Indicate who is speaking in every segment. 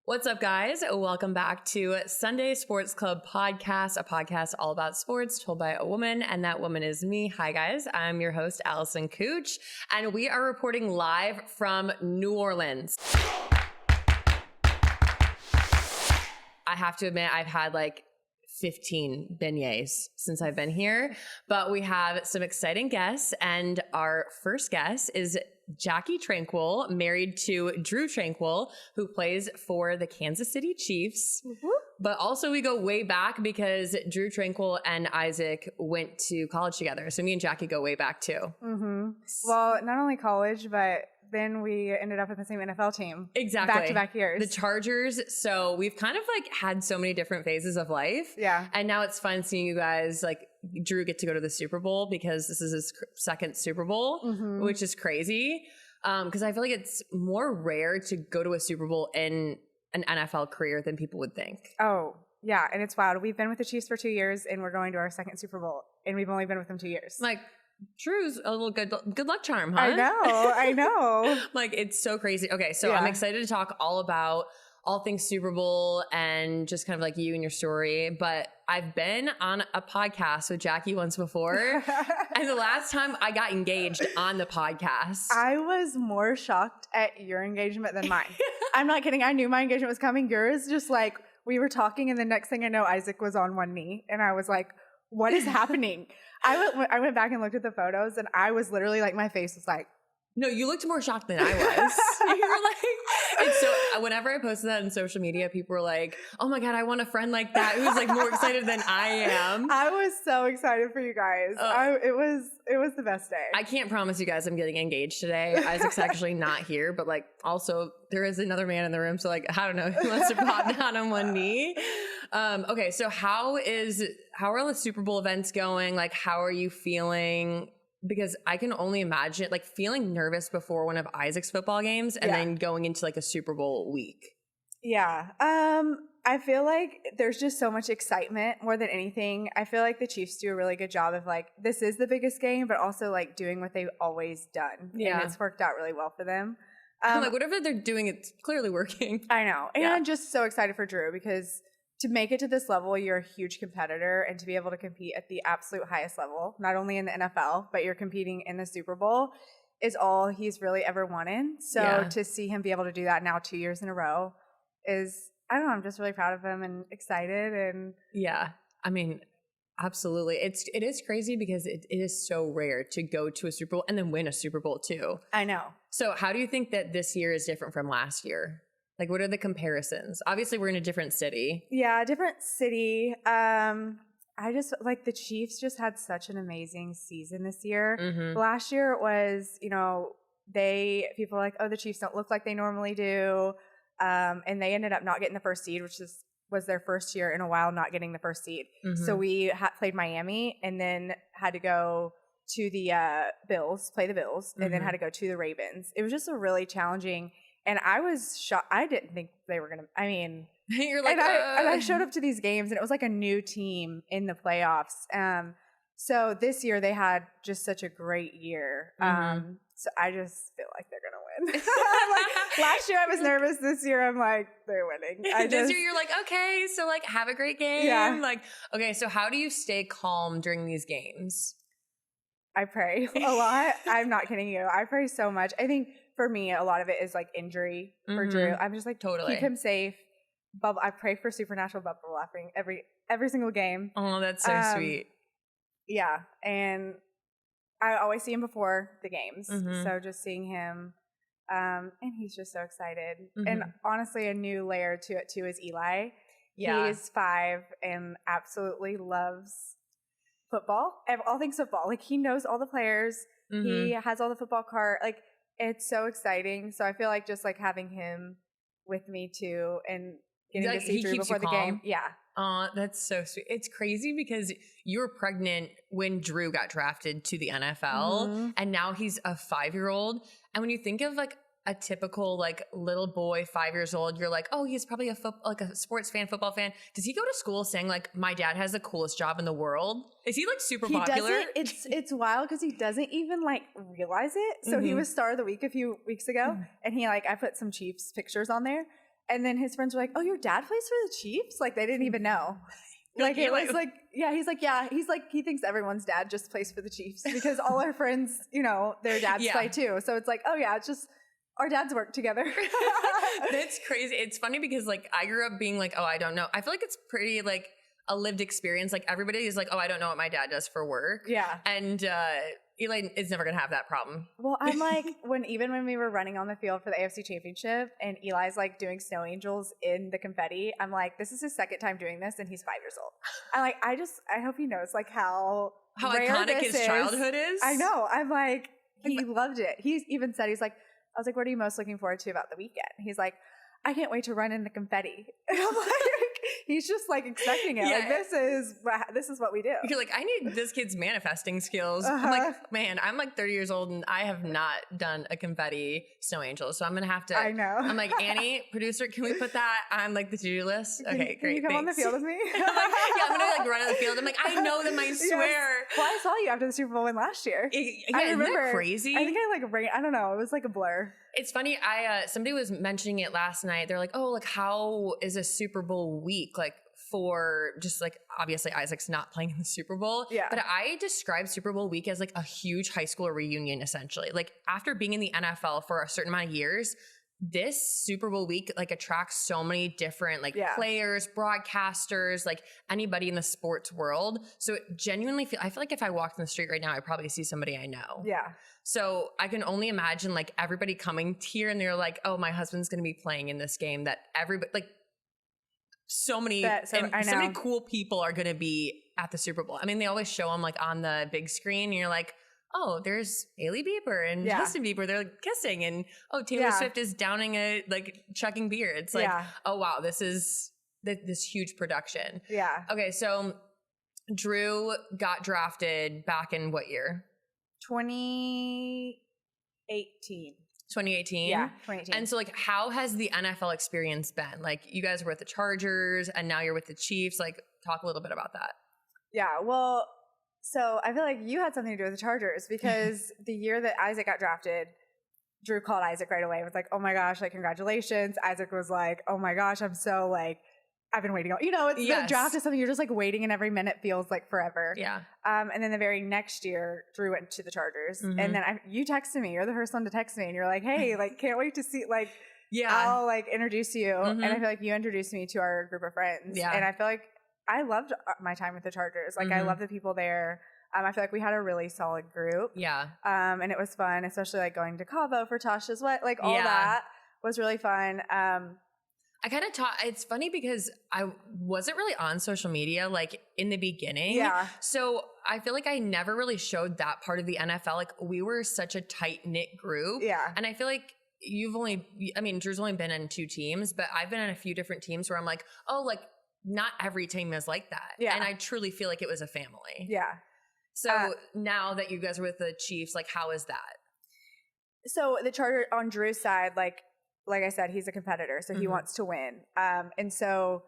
Speaker 1: What's up, guys? Welcome back to Sunday Sports Club Podcast, a podcast all about sports told by a woman, and that woman is me. Hi, guys. I'm your host, Allison Cooch, and we are reporting live from New Orleans. I have to admit, I've had like 15 beignets since I've been here, but we have some exciting guests, and our first guest is Jackie Tranquil, married to Drue Tranquill, who plays for the Kansas City Chiefs. Mm-hmm. But also we go way back because Drue Tranquill and Isaac went to college together. So me and Jackie go way back too.
Speaker 2: Mm-hmm. Well, not only college, but then we ended up in the same NFL team.
Speaker 1: Exactly.
Speaker 2: Back-to-back years.
Speaker 1: The Chargers. So we've kind of like had so many different phases of life.
Speaker 2: Yeah.
Speaker 1: And now it's fun seeing you guys, like Drue get to go to the Super Bowl because this is his second Super Bowl, mm-hmm. which is crazy. Because I feel like it's more rare to go to a Super Bowl in an NFL career than people would think.
Speaker 2: Oh, yeah. And it's wild. We've been with the Chiefs for 2 years and we're going to our second Super Bowl. And we've only been with them 2 years.
Speaker 1: Like, Drue's a little good luck charm, huh?
Speaker 2: I know.
Speaker 1: Like, it's so crazy. Okay, so
Speaker 2: yeah.
Speaker 1: I'm excited to talk all about all things Super Bowl and just kind of like you and your story. But I've been on a podcast with Jackie once before. And the last time I got engaged on the podcast.
Speaker 2: I was more shocked at your engagement than mine. I'm not kidding. I knew my engagement was coming. Yours, just like, we were talking and the next thing I know, Isaac was on one knee. And I was like, what is happening? I went back and looked at the photos and I was literally like, my face was like.
Speaker 1: No, you looked more shocked than I was. You were like, and so whenever I posted that on social media, people were like, oh my God, I want a friend like that who's like more excited than I am.
Speaker 2: I was so excited for you guys. It was the best day.
Speaker 1: I can't promise you guys I'm getting engaged today. Isaac's actually not here, but like also there is another man in the room. So like, I don't know who wants to pop down on one knee. Okay. So how are the Super Bowl events going? Like, how are you feeling? Because I can only imagine like feeling nervous before one of Isaac's football games and then going into like a Super Bowl week.
Speaker 2: Yeah. I feel like there's just so much excitement more than anything. I feel like the Chiefs do a really good job of like, this is the biggest game, but also like doing what they've always done. Yeah. And it's worked out really well for them.
Speaker 1: Like whatever they're doing, it's clearly working.
Speaker 2: I know. And I'm just so excited for Drue because to make it to this level, you're a huge competitor, and to be able to compete at the absolute highest level, not only in the NFL, but you're competing in the Super Bowl, is all he's really ever wanted. So to see him be able to do that now 2 years in a row is, I don't know, I'm just really proud of him and excited. And
Speaker 1: yeah, I mean, absolutely. It is crazy because it is so rare to go to a Super Bowl and then win a Super Bowl too.
Speaker 2: I know.
Speaker 1: So how do you think that this year is different from last year? Like, what are the comparisons? Obviously, we're in a different city.
Speaker 2: Yeah, different city. I just, like, the Chiefs just had such an amazing season this year. Mm-hmm. Last year it was, people were like, oh, the Chiefs don't look like they normally do. And they ended up not getting the first seed, which was their first year in a while not getting the first seed. Mm-hmm. So we played Miami and then had to go to the Bills, play the Bills, and then had to go to the Ravens. It was just a really challenging. And I was shocked. I didn't think they were going to, I mean,
Speaker 1: you're like,
Speaker 2: and I showed up to these games and it was like a new team in the playoffs. So this year they had just such a great year. Mm-hmm. So I just feel like they're going to win. Like, last year I was nervous. This year I'm like, they're winning.
Speaker 1: This year you're like, okay, so like have a great game.
Speaker 2: Yeah.
Speaker 1: Like, okay, so how do you stay calm during these games?
Speaker 2: I pray a lot. I'm not kidding you. I pray so much. I think for me, a lot of it is like injury for Drue. I'm just like, totally keep him safe. I pray for supernatural bubble wrapping every single game.
Speaker 1: Oh, that's so sweet.
Speaker 2: Yeah. And I always see him before the games. Mm-hmm. So just seeing him, and he's just so excited. Mm-hmm. And honestly, a new layer to it too is Eli. Yeah. He's 5 and absolutely loves football. All things football. Like, he knows all the players. Mm-hmm. He has all the football card. Like, it's so exciting. So I feel like just like having him with me too and getting to see Drue before the game. Yeah.
Speaker 1: That's so sweet. It's crazy because you were pregnant when Drue got drafted to the NFL and now he's a 5-year-old. And when you think of like a typical like little boy, 5 years old, you're like, oh, he's probably a sports fan, football fan. Does he go to school saying like, my dad has the coolest job in the world? Is he like super popular?
Speaker 2: It's wild because he doesn't even like realize it. So he was star of the week a few weeks ago and he like, I put some Chiefs pictures on there And then his friends were like, oh, your dad plays for the Chiefs? Like, they didn't even know. Like, it was like, yeah, he's like, he thinks everyone's dad just plays for the Chiefs because all our friends, you know, their dads play too. So it's like, oh yeah, it's just our dads work together.
Speaker 1: That's crazy. It's funny because like I grew up being like, oh, I don't know. I feel like it's pretty like a lived experience. Like everybody is like, oh, I don't know what my dad does for work.
Speaker 2: Yeah.
Speaker 1: And Eli is never going to have that problem.
Speaker 2: Well, I'm like, when we were running on the field for the AFC Championship and Eli's like doing snow angels in the confetti, I'm like, this is his second time doing this and he's 5 years old. I'm like, I hope he knows like how rare
Speaker 1: iconic
Speaker 2: this
Speaker 1: his childhood is.
Speaker 2: I know. I'm like, he loved it. He even said, he's like, I was like, what are you most looking forward to about the weekend? He's like, I can't wait to run in the confetti. And I'm like, he's just like expecting it. Like this is what we do.
Speaker 1: You're like, I need this kid's manifesting skills. I'm like, man, I'm like 30 years old and I have not done a confetti snow angel. So I'm going to have to.
Speaker 2: I know.
Speaker 1: I'm like, Annie, producer, can we put that on like the to-do list? Okay, great.
Speaker 2: Can you come on the field with me?
Speaker 1: I'm like, yeah, I'm going to like run on the field. I'm like, I know them, I swear.
Speaker 2: Yes. Well, I saw you after the Super Bowl win last year.
Speaker 1: I remember. Isn't that crazy?
Speaker 2: I think I don't know. It was like a blur.
Speaker 1: It's funny. Somebody was mentioning it last night. They're like, oh, like how is a Super Bowl week? Like for just like, obviously Isaac's not playing in the Super Bowl.
Speaker 2: Yeah.
Speaker 1: But I describe Super Bowl week as like a huge high school reunion, essentially. Like after being in the NFL for a certain amount of years, this Super Bowl week like attracts so many different like players, broadcasters, like anybody in the sports world. So it genuinely I feel like if I walked in the street right now, I'd probably see somebody I know.
Speaker 2: Yeah.
Speaker 1: So I can only imagine like everybody coming here and they're like, oh, my husband's going to be playing in this game that everybody like so many cool people are going to be at the Super Bowl. I mean, they always show them like on the big screen and you're like, oh, there's Hailey Bieber and Justin Bieber. They're like kissing and Taylor Swift is downing chugging beer. It's like, oh wow, this is this huge production.
Speaker 2: Yeah.
Speaker 1: Okay. So Drue got drafted back in what year?
Speaker 2: 2018.
Speaker 1: 2018?
Speaker 2: Yeah, 2018.
Speaker 1: And so like, how has the NFL experience been? Like you guys were with the Chargers and now you're with the Chiefs. Like talk a little bit about that.
Speaker 2: Yeah. Well, so I feel like you had something to do with the Chargers because the year that Isaac got drafted, Drue called Isaac right away. It was like, oh my gosh, like congratulations. Isaac was like, oh my gosh, I'm so like, I've been waiting. You know, it's the draft is something you're just like waiting and every minute feels like forever.
Speaker 1: Yeah.
Speaker 2: And then the very next year, Drue went to the Chargers. Mm-hmm. And then you texted me. You're the first one to text me. And you're like, hey, like, can't wait to see, like, I'll like introduce you. Mm-hmm. And I feel like you introduced me to our group of friends. Yeah. And I feel like I loved my time with the Chargers. Like, I love the people there. I feel like we had a really solid group.
Speaker 1: Yeah.
Speaker 2: And it was fun, especially like going to Cabo for Tasha's wedding. Like all that was really fun.
Speaker 1: I kind of it's funny because I wasn't really on social media like in the beginning.
Speaker 2: Yeah.
Speaker 1: So I feel like I never really showed that part of the NFL. Like we were such a tight knit group.
Speaker 2: Yeah.
Speaker 1: And I feel like Drue's only been in 2 teams, but I've been in a few different teams where I'm like, oh, like not every team is like that. Yeah. And I truly feel like it was a family.
Speaker 2: Yeah.
Speaker 1: So now that you guys are with the Chiefs, like how is that?
Speaker 2: So the Charger on Drue's side, like I said, he's a competitor, so he wants to win. And so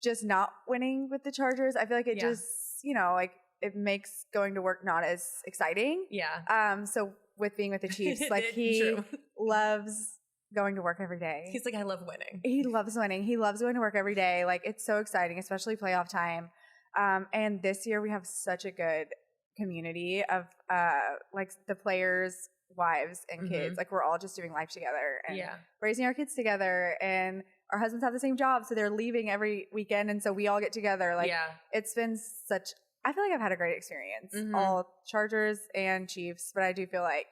Speaker 2: just not winning with the Chargers, I feel like it just, like it makes going to work not as exciting.
Speaker 1: Yeah.
Speaker 2: So with being with the Chiefs, like he loves going to work every day.
Speaker 1: He's like, I love winning.
Speaker 2: He loves winning. He loves going to work every day. Like it's so exciting, especially playoff time. And this year we have such a good community of like the players' wives and kids. Like we're all just doing life together and raising our kids together, and our husbands have the same job, so they're leaving every weekend, and so we all get together. Like it's been I feel like I've had a great experience, all Chargers and Chiefs, but I do feel like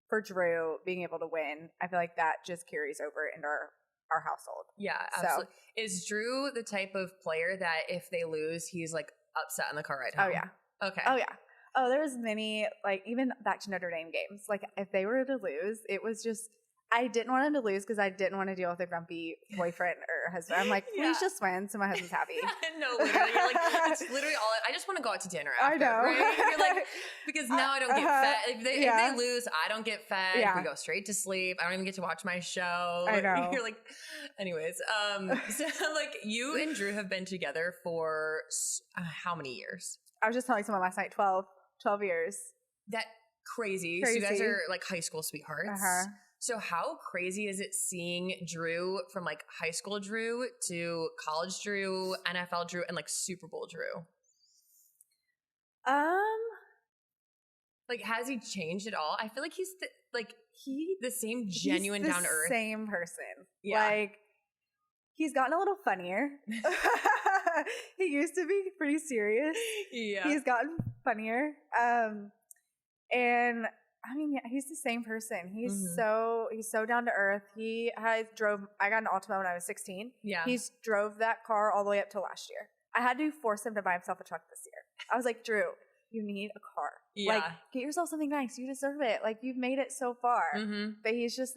Speaker 2: for Drue being able to win, I feel like that just carries over into our household.
Speaker 1: Yeah, absolutely. So, is Drue the type of player that if they lose, he's like upset in the car ride home?
Speaker 2: Oh yeah.
Speaker 1: Okay.
Speaker 2: Oh yeah. Oh, there was many, like, even back to Notre Dame games. Like, if they were to lose, it was just, I didn't want them to lose because I didn't want to deal with a grumpy boyfriend or husband. I'm like, please just win so my husband's happy.
Speaker 1: No, literally. You're like, it's literally all, I just want to go out to dinner after.
Speaker 2: I know.
Speaker 1: Right? You're like, because now I don't get fed. If they lose, I don't get fed. Yeah. We go straight to sleep. I don't even get to watch my show.
Speaker 2: I know.
Speaker 1: You're like, anyways. So, like, you and Drue have been together for how many years?
Speaker 2: I was just telling someone last night, 12 years.
Speaker 1: That crazy. So you guys are like high school sweethearts. So how crazy is it seeing Drue from like high school Drue to college Drue, NFL Drue, and like Super Bowl Drue? Like, has he changed at all? I feel like he's the same genuine, down to earth,
Speaker 2: same person.
Speaker 1: Yeah.
Speaker 2: Like, he's gotten a little funnier. He used to be pretty serious.
Speaker 1: Yeah.
Speaker 2: He's gotten funnier. And I mean, yeah, he's the same person. He's so down to earth. I got an Altima when I was 16.
Speaker 1: Yeah.
Speaker 2: He's drove that car all the way up to last year. I had to force him to buy himself a truck this year. I was like, Drue, you need a car.
Speaker 1: Yeah.
Speaker 2: Like, get yourself something nice. You deserve it. Like, you've made it so far. But he's just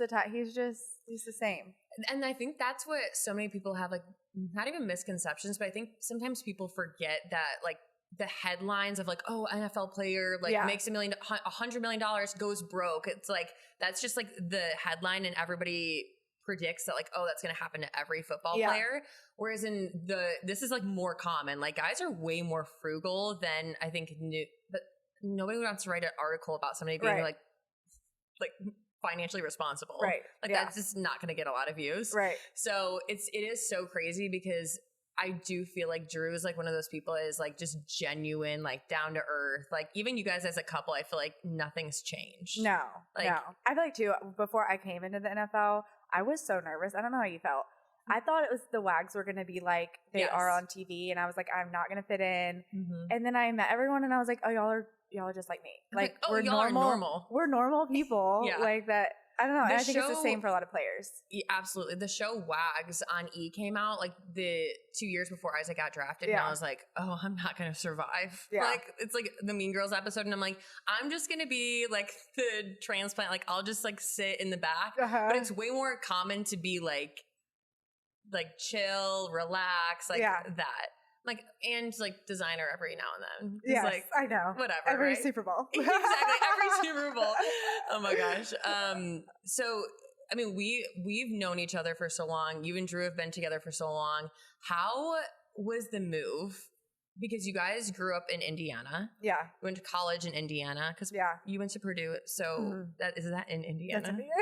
Speaker 2: he's the same.
Speaker 1: And I think that's what so many people have, like, not even misconceptions, but I think sometimes people forget that, like, the headlines of like, oh, NFL player like makes $100 million, goes broke. It's like, that's just like the headline, and everybody predicts that like, oh, that's going to happen to every football player. Whereas this is like more common. Like, guys are way more frugal than I think but nobody wants to write an article about somebody being like financially responsible.
Speaker 2: Right.
Speaker 1: Like that's just not going to get a lot of views.
Speaker 2: Right.
Speaker 1: So it is so crazy because I do feel like Drue is like one of those people is like just genuine, like down to earth. Like even you guys as a couple, I feel like nothing's changed.
Speaker 2: No. I feel like too, before I came into the NFL, I was so nervous. I don't know how you felt. I thought it was the Wags were going to be like they are on TV, and I was like, I'm not going to fit in. And then I met everyone, and I was like, oh, y'all are just like me. Like we're normal. We're normal people. Like that. I don't know. And I think it's the same for a lot of players.
Speaker 1: Yeah, absolutely. The show Wags on E came out like the 2 years before Isaac got drafted. And I was like, oh, I'm not going to survive. Like, it's like the Mean Girls episode. And I'm like, I'm just going to be like the transplant. Like, I'll just like sit in the back. But it's way more common to be like chill, relax, like that. Like, and like designer every now and then.
Speaker 2: Yes,
Speaker 1: like,
Speaker 2: I know.
Speaker 1: Whatever.
Speaker 2: Every Super Bowl.
Speaker 1: Exactly. Every Super Bowl. Oh my gosh. So, I mean, we've known each other for so long. You and Drue have been together for so long. How was the move? Because you guys grew up in Indiana. Yeah. You went to college in Indiana because you went to Purdue. So is that in Indiana? That's Indiana.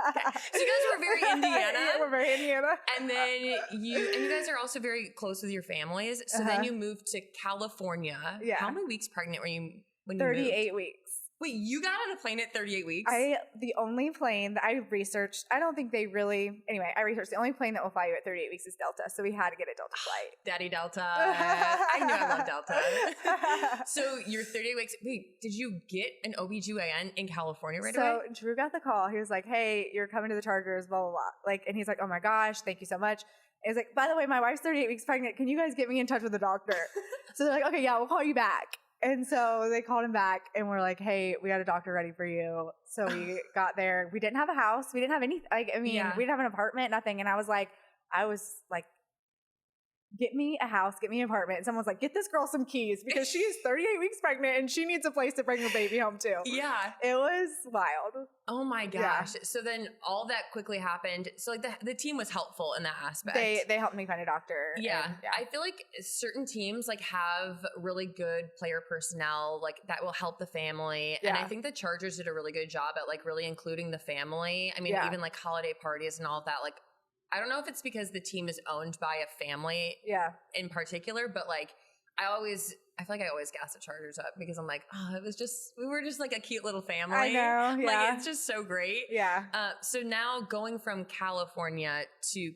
Speaker 1: Okay. So you guys were very Indiana.
Speaker 2: Yeah, we're very Indiana.
Speaker 1: And then you guys are also very close with your families. So then you moved to California. Yeah. How many weeks pregnant were you when you moved?
Speaker 2: 38 weeks.
Speaker 1: Wait, you got on a plane at 38 weeks?
Speaker 2: The only plane that I researched, I don't think they really, anyway, I researched the only plane that will fly you at 38 weeks is Delta. So we had to get a Delta flight.
Speaker 1: Daddy Delta. I knew I loved Delta. So you're 38 weeks. Wait, did you get an OBGYN in California right away?
Speaker 2: So Drue got the call. He was like, hey, you're coming to the Chargers, blah, blah, blah. Like, and he's like, oh my gosh, thank you so much. And he's like, by the way, my wife's 38 weeks pregnant. Can you guys get me in touch with the doctor? So they're like, okay, yeah, we'll call you back. And so they called him back and we're like, hey, we got a doctor ready for you. So we got there. We didn't have a house. We didn't have anything. Like, I mean, we didn't have an apartment, nothing. And I was like, get me a house, get me an apartment. And someone's like, get this girl some keys because she is 38 weeks pregnant and she needs a place to bring her baby home to. Yeah. It was wild.
Speaker 1: Oh my gosh. Yeah. So then all that quickly happened. So like the team was helpful in that aspect.
Speaker 2: They helped me find a doctor.
Speaker 1: Yeah. I feel like certain teams like have really good player personnel, like that will help the family. And I think the Chargers did a really good job at like really including the family. I mean, even like holiday parties and all of that, like, I don't know if it's because the team is owned by a family in particular, but like I feel like I always gas the Chargers up because I'm like, oh, we were just like a cute little family.
Speaker 2: I know. Yeah.
Speaker 1: Like it's just so great. Yeah. So now going from California to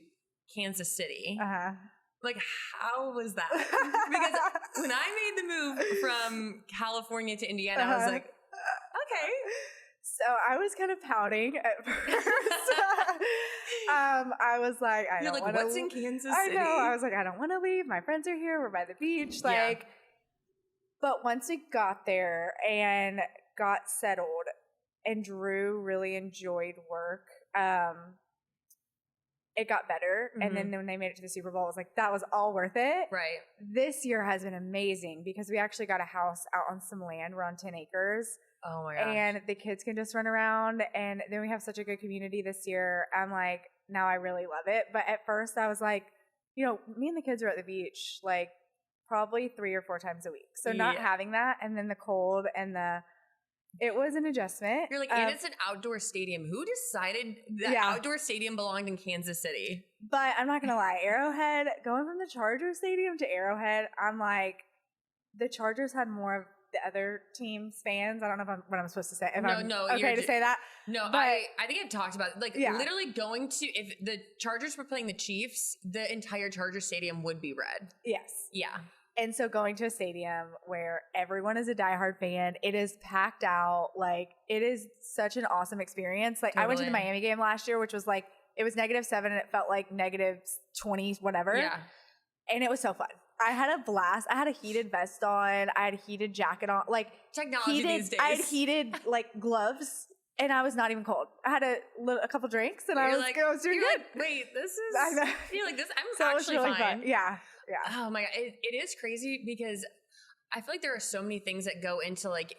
Speaker 1: Kansas City, like how was that? Because when I made the move from California to Indiana, I was like, okay.
Speaker 2: So I was kind of pouting at first. I was like, I don't want to.
Speaker 1: What's in Kansas
Speaker 2: I
Speaker 1: City?
Speaker 2: know. I was like, I don't want to leave. My friends are here. We're by the beach. Like, but once we got there and got settled, and Drue really enjoyed work, it got better. And then when they made it to the Super Bowl, I was like, that was all worth it. Right. This year has been amazing because we actually got a house out on some land. We're on 10 acres. Oh my gosh. And the kids can just run around. And then we have such a good community this year. I'm like, now I really love it. But at first I was like, you know, me and the kids are at the beach like probably 3 or 4 times a week. So not having that and then the cold and the It was an adjustment.
Speaker 1: You're like, and it's an outdoor stadium. Who decided that outdoor stadium belonged in Kansas City?
Speaker 2: But I'm not going to lie. Arrowhead, going from the Chargers stadium to Arrowhead, I'm like, the Chargers had more of the other team's fans. I don't know what I'm supposed to say. If I'm okay to say that.
Speaker 1: No, but I think I've talked about it. Literally going to, if the Chargers were playing the Chiefs, the entire Chargers stadium would be red.
Speaker 2: Yes.
Speaker 1: Yeah.
Speaker 2: And so going to a stadium where everyone is a diehard fan, it is packed out. Like, it is such an awesome experience. Like, I went to the Miami game last year, which was like, it was -7 and it felt like -20, whatever.
Speaker 1: Yeah.
Speaker 2: And it was so fun. I had a blast. I had a heated vest on. I had a heated jacket on. Like,
Speaker 1: technology these days.
Speaker 2: I had heated like gloves. And I was not even cold. I had a couple drinks, and I was doing good.
Speaker 1: Like, wait, this is.
Speaker 2: I know.
Speaker 1: You're like this. I'm
Speaker 2: so
Speaker 1: actually
Speaker 2: really
Speaker 1: fine.
Speaker 2: Fun. Yeah.
Speaker 1: Oh my god, it is crazy because I feel like there are so many things that go into like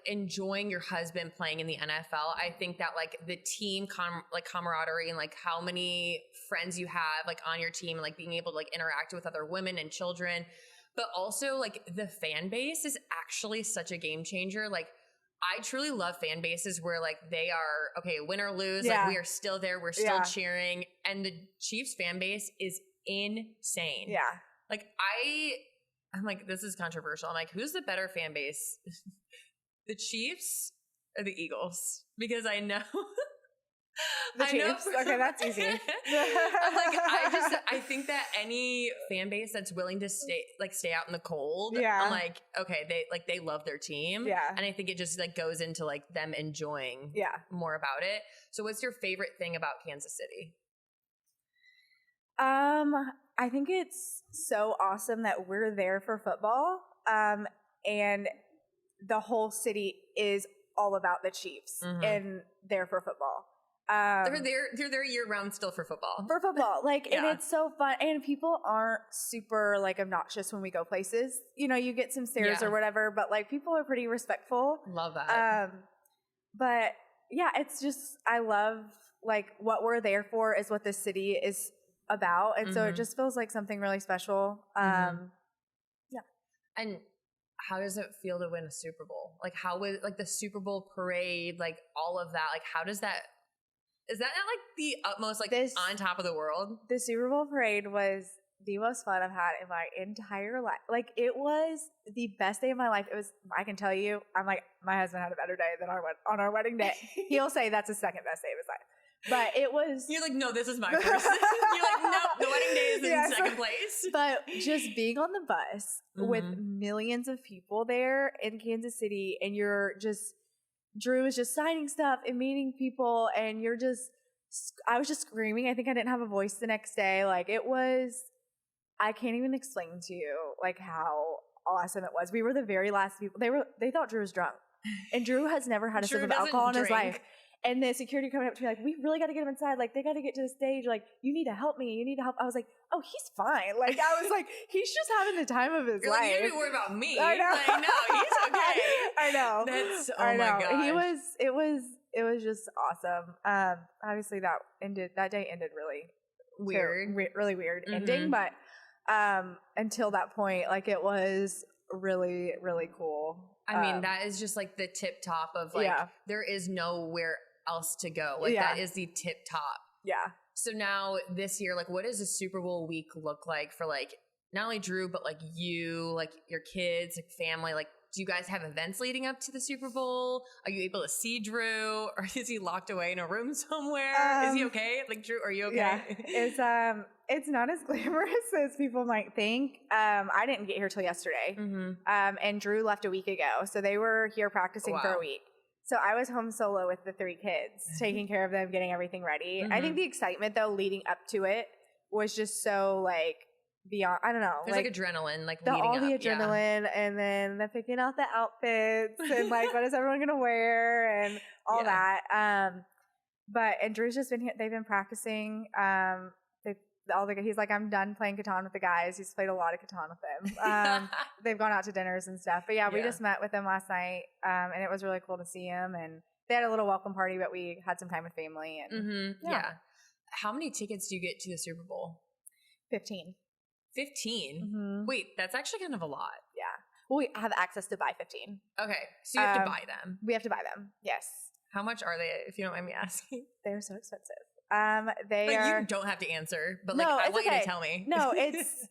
Speaker 1: enjoying your husband playing in the NFL. I think that like the team camaraderie and like how many friends you have like on your team, and like being able to like interact with other women and children, but also like the fan base is actually such a game changer. Like, I truly love fan bases where like they are, okay, win or lose, like we are still there, we're still cheering. And the Chiefs fan base is insane.
Speaker 2: Yeah.
Speaker 1: Like I'm like, this is controversial. I'm like, who's the better fan base? The Chiefs or the Eagles? Because I know
Speaker 2: the Chiefs. Okay, that's easy.
Speaker 1: I'm like, I think that any fan base that's willing to stay out in the cold, I'm like, okay, they love their team.
Speaker 2: Yeah.
Speaker 1: And I think it just like goes into like them enjoying more about it. So what's your favorite thing about Kansas City?
Speaker 2: I think it's so awesome that we're there for football. And the whole city is all about the Chiefs and there for football.
Speaker 1: They're there year round still for football.
Speaker 2: Like, and it's so fun. And people aren't super like obnoxious when we go places. You know, you get some stares or whatever, but like people are pretty respectful.
Speaker 1: Love that.
Speaker 2: But yeah, it's just, I love like what we're there for is what this city is about. And so it just feels like something really special. Yeah.
Speaker 1: And how does it feel to win a Super Bowl? Like, how was like the Super Bowl parade, like all of that? Like, how does that? Is that not like the utmost, like on top of the world?
Speaker 2: The Super Bowl parade was the most fun I've had in my entire life. Like, it was the best day of my life. It was, I can tell you, I'm like, my husband had a better day than on our wedding day. He'll say that's the second best day of his life. But it was...
Speaker 1: You're like, no, this is my first. You're like, no, the wedding day is in second place.
Speaker 2: But just being on the bus with millions of people there in Kansas City, and Drue is just signing stuff and meeting people, and I was just screaming. I think I didn't have a voice the next day. Like, it was... I can't even explain to you, like, how awesome it was. We were the very last people. They thought Drue was drunk. And Drue has never had a sip of alcohol in his life. And the security coming up to me like, we really got to get him inside. Like, they got to get to the stage. Like, you need to help me. You need to help. I was like, oh, he's fine. Like, I was like, he's just having the time of his life.
Speaker 1: Like, you don't worry about me.
Speaker 2: I know.
Speaker 1: Like, no, he's okay.
Speaker 2: I know.
Speaker 1: My God.
Speaker 2: It was just awesome. Obviously that day ended really
Speaker 1: weird.
Speaker 2: Really weird ending. But until that point, like, it was really, really cool.
Speaker 1: I mean, that is just like the tip top of like, there is nowhere else to go. Like, that is the tip top.
Speaker 2: Yeah.
Speaker 1: So now this year, like, what does a Super Bowl week look like for like, not only Drue, but like you, like your kids, like family? Like, do you guys have events leading up to the Super Bowl? Are you able to see Drue, or is he locked away in a room somewhere? Is he okay? Like, Drue, are you okay?
Speaker 2: Yeah. It's not as glamorous as people might think. I didn't get here till yesterday. And Drue left a week ago. So they were here practicing for a week. So I was home solo with the 3 kids, taking care of them, getting everything ready. I think the excitement, though, leading up to it was just so, like, beyond, I don't know.
Speaker 1: There's like adrenaline, like leading
Speaker 2: all
Speaker 1: up.
Speaker 2: the adrenaline, and then the picking out the outfits, and like, what is everyone going to wear, and all that. And Drue's just been here. They've been practicing. He's like, I'm done playing Catan with the guys. He's played a lot of Catan with them. They've gone out to dinners and stuff. But we just met with them last night, and it was really cool to see him. And they had a little welcome party, but we had some time with family. And
Speaker 1: How many tickets do you get to the Super Bowl?
Speaker 2: 15.
Speaker 1: 15? Wait, that's actually kind of a lot.
Speaker 2: Yeah. We have access to buy 15.
Speaker 1: Okay. So you have to buy them.
Speaker 2: We have to buy them. Yes.
Speaker 1: How much are they, if you don't mind me asking?
Speaker 2: They're so expensive. They are.
Speaker 1: You don't have to answer, but
Speaker 2: No,
Speaker 1: I
Speaker 2: it's
Speaker 1: want
Speaker 2: okay.
Speaker 1: you to tell me.
Speaker 2: No, it's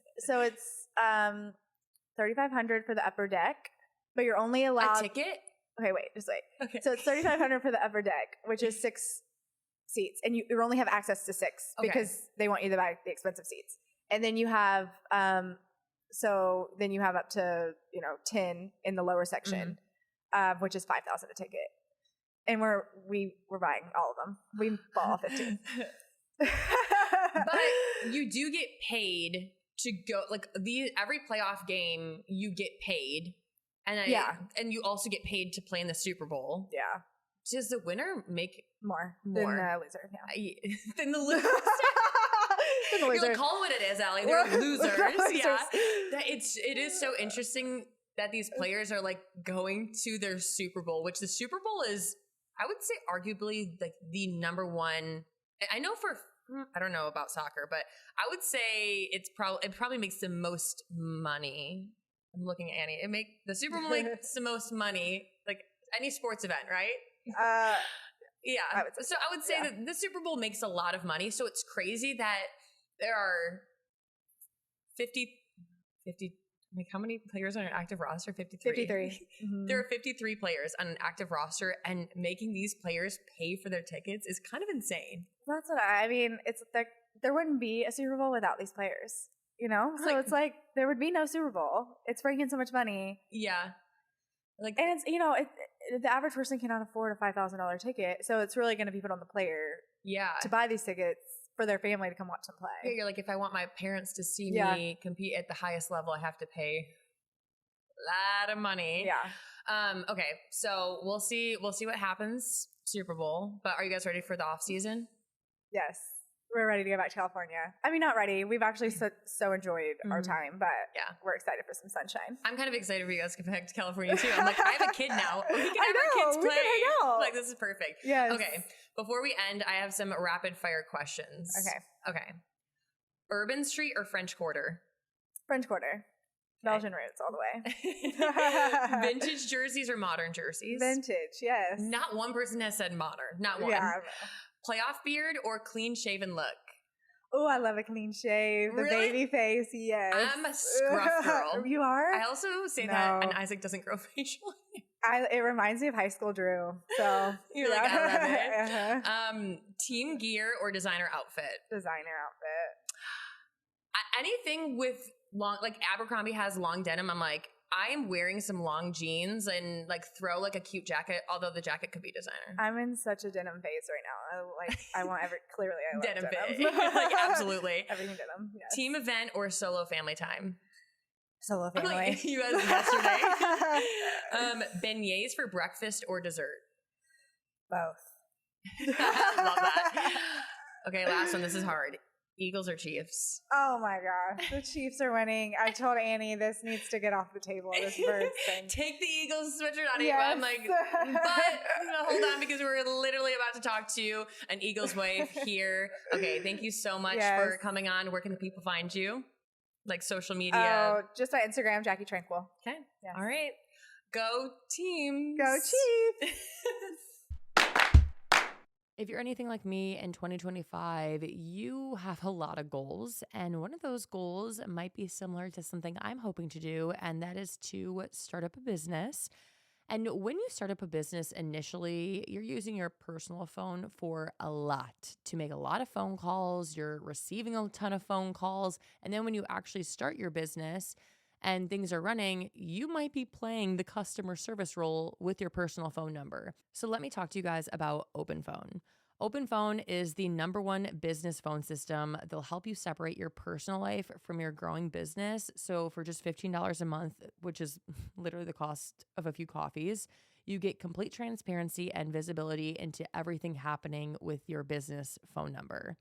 Speaker 2: $3,500 for the upper deck, but you're only allowed
Speaker 1: a ticket.
Speaker 2: Okay, wait, just wait.
Speaker 1: Okay.
Speaker 2: So it's $3,500 for the upper deck, which is 6 seats, and you only have access to 6 because they want you to buy the expensive seats. And then you have you have up to 10 in the lower section, which is $5,000 a ticket. And we're buying all of them. We bought all 15.
Speaker 1: But you do get paid to go, like every playoff game you get paid, and you also get paid to play in the Super Bowl.
Speaker 2: Yeah.
Speaker 1: Does the winner make
Speaker 2: more than the loser? Yeah.
Speaker 1: Than the loser. You're like, call it what it is, Allie. They're losers. Yeah. It is so interesting that these players are like going to their Super Bowl, which the Super Bowl is, I would say, arguably like the number one. I know I don't know about soccer, but I would say it probably makes the most money. I'm looking at Annie. The Super Bowl makes the most money, like any sports event, right? Yeah. I would say that the Super Bowl makes a lot of money. So it's crazy that there are 50, like how many players on an active roster? 53. 53. Mm-hmm. There are 53 players on an active roster, and making these players pay for their tickets is kind of insane.
Speaker 2: That's what I mean. It's like there wouldn't be a Super Bowl without these players, So it's like there would be no Super Bowl. It's bringing so much money.
Speaker 1: Yeah.
Speaker 2: And it's the average person cannot afford a $5,000 ticket, so it's really going to be put on the player. Yeah. To buy these tickets for their family to come watch them play.
Speaker 1: Yeah, you're like, if I want my parents to see me compete at the highest level, I have to pay a lot of money. Yeah. Okay, so we'll see what happens Super Bowl. But are you guys ready for the off season?
Speaker 2: Yes. We're ready to go back to California. I mean, not ready. We've actually so enjoyed our time, but we're excited for some sunshine.
Speaker 1: I'm kind of excited for you guys to come back to California too. I'm like, I have a kid now. We can have our kids play.
Speaker 2: We can hang out.
Speaker 1: Like, this is perfect. Yes. Okay. Before we end, I have some rapid fire questions. Okay. Urban Street or French Quarter?
Speaker 2: French Quarter. Belgian roots all the
Speaker 1: way. Vintage jerseys or modern jerseys?
Speaker 2: Vintage, yes.
Speaker 1: Not one person has said modern. Not one. Yeah. Playoff beard or clean shaven look?
Speaker 2: Oh, I love a clean shave. The baby face, yes.
Speaker 1: I'm a scruff girl.
Speaker 2: You are?
Speaker 1: I also say that, and Isaac doesn't grow facial hair.
Speaker 2: It reminds me of high school Drue. So
Speaker 1: you're like, I love it. Team gear or designer outfit?
Speaker 2: Designer outfit.
Speaker 1: Anything with long, like Abercrombie has long denim. I'm like, I am wearing some long jeans and like throw like a cute jacket, although the jacket could be designer.
Speaker 2: I'm in such a denim phase right now. I want clearly I love denim.
Speaker 1: Like, absolutely.
Speaker 2: Everything denim. Yes.
Speaker 1: Team event or solo family time?
Speaker 2: Solo family.
Speaker 1: Like, you guys yesterday. Beignets for breakfast or dessert?
Speaker 2: Both.
Speaker 1: I love that. Okay, last one. This is hard. Eagles or Chiefs?
Speaker 2: Oh my gosh. The Chiefs are winning. I told Annie this needs to get off the table, this bird thing.
Speaker 1: Take the Eagles sweatshirt on. Yes. I'm like, but hold on, because we're literally about to talk to an Eagles wife here. Okay, thank you so much for coming on. Where can the people find you? Like social media?
Speaker 2: Oh, just on Instagram, Jackie Tranquil.
Speaker 1: Okay. Yes. All right. Go teams.
Speaker 2: Go Chiefs.
Speaker 1: If you're anything like me in 2025, you have a lot of goals. And one of those goals might be similar to something I'm hoping to do, and that is to start up a business. And when you start up a business initially, you're using your personal phone for a lot, to make a lot of phone calls. You're receiving a ton of phone calls. And then when you actually start your business and things are running, you might be playing the customer service role with your personal phone number. So let me talk to you guys about OpenPhone. OpenPhone is the #1 business phone system. They'll help you separate your personal life from your growing business. So for just $15 a month, which is literally the cost of a few coffees, you get complete transparency and visibility into everything happening with your business phone number.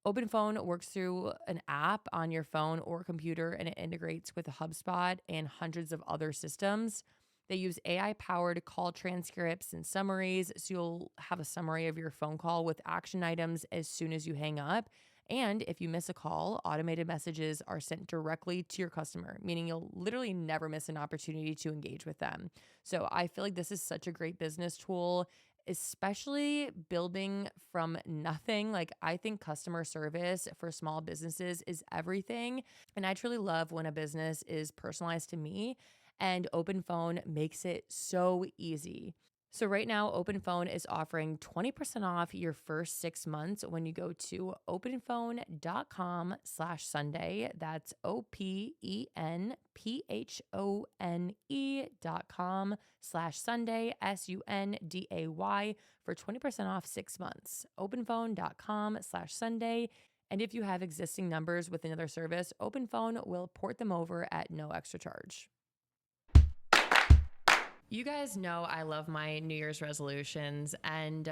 Speaker 1: OpenPhone works through an app on your phone or computer, and it integrates with HubSpot and hundreds of other systems. They use AI-powered call transcripts and summaries, so you'll have a summary of your phone call with action items as soon as you hang up. And if you miss a call, automated messages are sent directly to your customer, meaning you'll literally never miss an opportunity to engage with them. So I feel like this is such a great business tool, especially building from nothing. Like, I think customer service for small businesses is everything. And I truly love when a business is personalized to me, and OpenPhone makes it so easy. So right now, OpenPhone is offering 20% off your first 6 months when you go to openphone.com/Sunday. That's OPENPHONE.com/Sunday, SUNDAY, for 20% off 6 months. Openphone.com/Sunday. And if you have existing numbers with another service, OpenPhone will port them over at no extra charge. You guys know I love my New Year's resolutions. And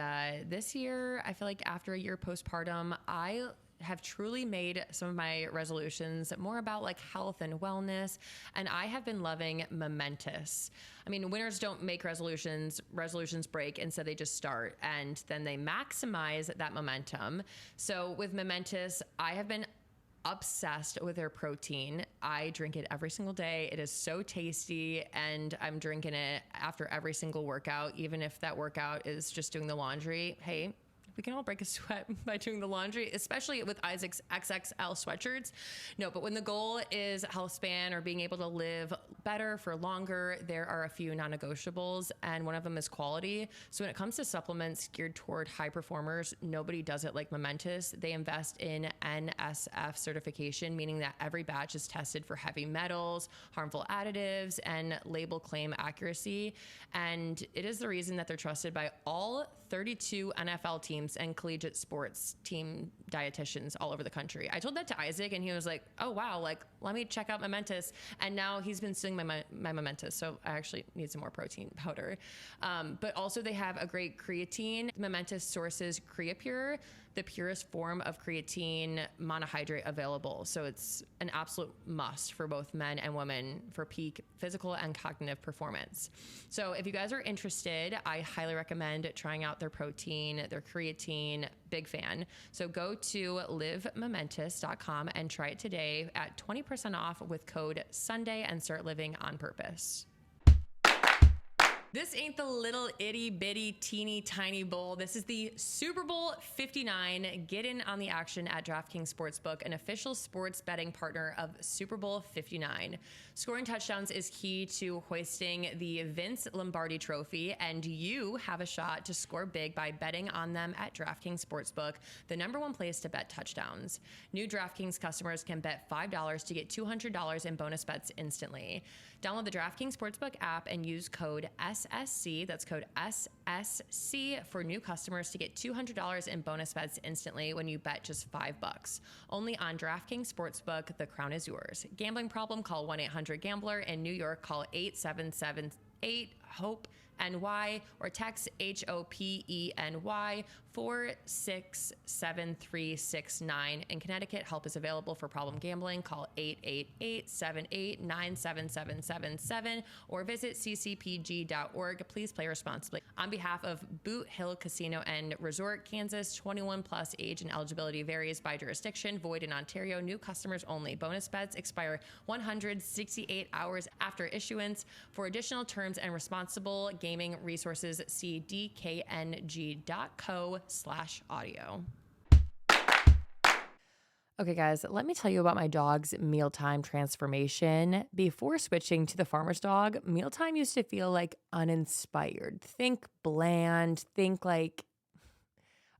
Speaker 1: this year, I feel like after a year postpartum, I have truly made some of my resolutions more about like health and wellness. And I have been loving Momentous. I mean, winners don't make resolutions break. Instead, they just start and then they maximize that momentum. So with Momentous, I have been obsessed with their protein. I drink it every single day. It is so tasty, and I'm drinking it after every single workout, even if that workout is just doing the laundry. Hey, we can all break a sweat by doing the laundry, especially with Isaac's XXL sweatshirts. No, but when the goal is health span or being able to live better for longer, there are a few non-negotiables, and one of them is quality. So when it comes to supplements geared toward high performers, nobody does it like Momentous. They invest in NSF certification, meaning that every batch is tested for heavy metals, harmful additives, and label claim accuracy. And it is the reason that they're trusted by all 32 NFL teams and collegiate sports team dietitians all over the country. I told that to Isaac and he was like, oh wow, like let me check out Momentous. And now he's been suing my Momentous. So I actually need some more protein powder. But also they have a great creatine. Momentous sources Creapure, the purest form of creatine monohydrate available. So it's an absolute must for both men and women for peak physical and cognitive performance. So if you guys are interested, I highly recommend trying out their protein, their creatine. Big fan. So go to livemomentous.com and try it today at 20% off with code Sunday and start living on purpose. This ain't the little itty bitty teeny tiny bowl. This is the Super Bowl 59. Get in on the action at DraftKings Sportsbook, an official sports betting partner of Super Bowl 59. Scoring touchdowns is key to hoisting the Vince Lombardi Trophy, and you have a shot to score big by betting on them at DraftKings Sportsbook, the #1 place to bet touchdowns. New DraftKings customers can bet $5 to get $200 in bonus bets instantly. Download the DraftKings Sportsbook app and use code SSC, that's code SSC, for new customers to get $200 in bonus bets instantly when you bet just $5. Only on DraftKings Sportsbook, the crown is yours. Gambling problem? Call 1-800-GAMBLER. In New York, call 877-8-HOPE-NY or text HOPENY 467369. In Connecticut, help is available for problem gambling. Call 888-78-97777 or visit ccpg.org. Please play responsibly. On behalf of Boot Hill Casino and Resort, Kansas, 21 plus, age and eligibility varies by jurisdiction. Void in Ontario. New customers only. Bonus bets expire 168 hours after issuance. For additional terms and responsible gaming resources, see dkng.co/audio. Okay, guys, let me tell you about my dog's mealtime transformation. Before switching to the farmer's dog, mealtime used to feel like uninspired. Think bland, think like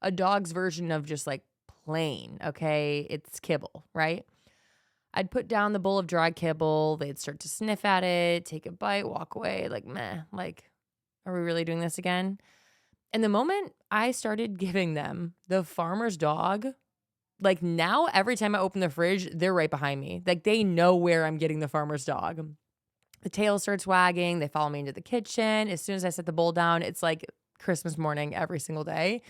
Speaker 1: a dog's version of just like plain, okay? It's kibble, right? I'd put down the bowl of dry kibble, they'd start to sniff at it, take a bite, walk away, like, meh, like, are we really doing this again? And the moment I started giving them the farmer's dog, like now every time I open the fridge, they're right behind me. Like they know where I'm getting the farmer's dog. The tail starts wagging. They follow me into the kitchen. As soon as I set the bowl down, it's like Christmas morning every single day.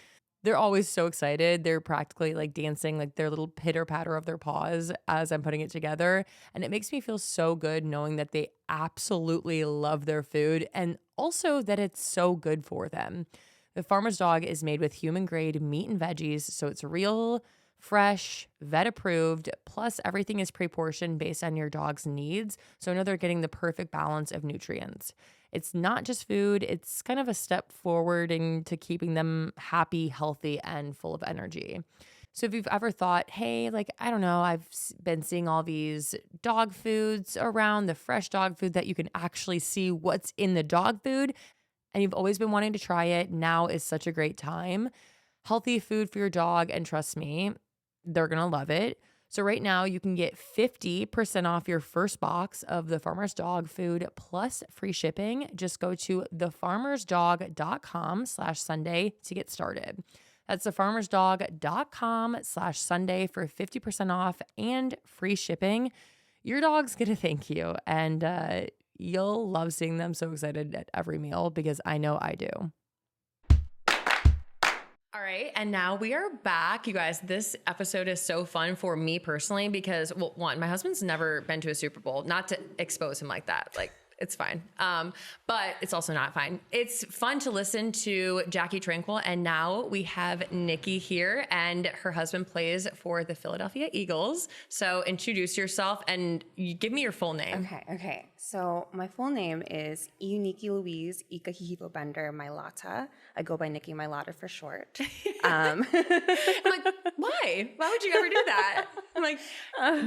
Speaker 1: They're always so excited. They're practically like dancing, like their little pitter patter of their paws as I'm putting it together. And it makes me feel so good knowing that they absolutely love their food and also that it's so good for them. The farmer's dog is made with human grade meat and veggies, so it's real fresh, vet approved, plus everything is pre-portioned based on your dog's needs. So I know they're getting the perfect balance of nutrients. It's not just food, it's kind of a step forward into keeping them happy, healthy, and full of energy. So if you've ever thought, hey, like, I don't know, I've been seeing all these dog foods around, the fresh dog food that you can actually see what's in the dog food, and you've always been wanting to try it, now is such a great time. Healthy food for your dog, and trust me, they're going to love it. So right now you can get 50% off your first box of the Farmer's Dog food plus free shipping. Just go to thefarmersdog.com/Sunday to get started. That's thefarmersdog.com/Sunday for 50% off and free shipping. Your dog's going to thank you, and you'll love seeing them so excited at every meal because I know I do. All right. And now we are back. You guys, this episode is so fun for me personally because, well, one, my husband's never been to a Super Bowl, not to expose him like that. Like, it's fine. But it's also not fine. It's fun to listen to Jackie Tranquil. And now we have Nikki here, and her husband plays for the Philadelphia Eagles. So introduce yourself and you give me your full name.
Speaker 3: Okay. So my full name is Niki Louise Ikahihito Bender Mailata. I go by Niki Mailata for short.
Speaker 1: I'm like, why? Why would you ever do that? I'm like,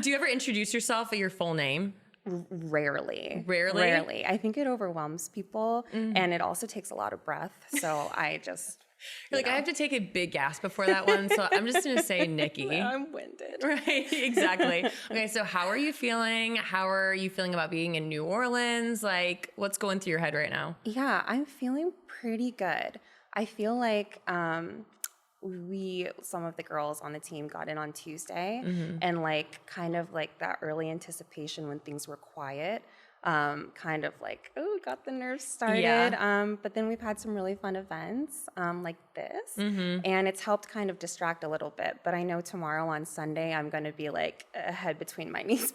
Speaker 1: do you ever introduce yourself at your full name?
Speaker 3: Rarely. I think it overwhelms people, and it also takes a lot of breath. So I just...
Speaker 1: You're like, I have to take a big gasp before that one, so I'm just going to say Nikki.
Speaker 3: I'm winded.
Speaker 1: Right, exactly. Okay, so how are you feeling? How are you feeling about being in New Orleans? Like, what's going through your head right now?
Speaker 3: Yeah, I'm feeling pretty good. I feel like some of the girls on the team got in on Tuesday, and like kind of like that early anticipation when things were quiet, kind of like, oh, got the nerves started. Yeah. But then we've had some really fun events like this, and it's helped kind of distract a little bit. But I know tomorrow on Sunday, I'm going to be like a head between my knees.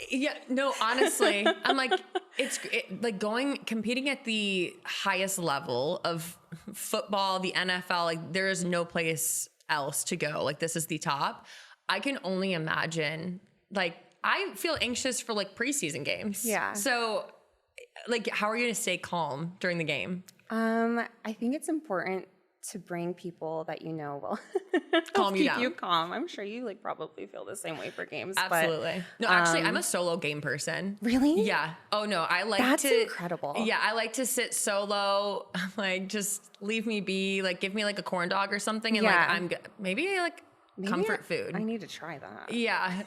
Speaker 1: Yeah, no, honestly, I'm like, like competing at the highest level of football, the NFL, like there is no place else to go. Like this is the top. I can only imagine, like, I feel anxious for like preseason games. Yeah. So like, how are you going to stay calm during the game?
Speaker 3: I think it's important to bring people that you know will
Speaker 1: calm you
Speaker 3: keep
Speaker 1: down.
Speaker 3: You calm. I'm sure you like probably feel the same way for games.
Speaker 1: Absolutely. No, actually, I'm a solo game person.
Speaker 3: Really?
Speaker 1: Yeah. Oh no, I like
Speaker 3: That's incredible.
Speaker 1: Yeah, I like to sit solo. Like, just leave me be. Like, give me like a corn dog or something, and like I'm good. Maybe comfort food.
Speaker 3: I need to try that.
Speaker 1: Yeah.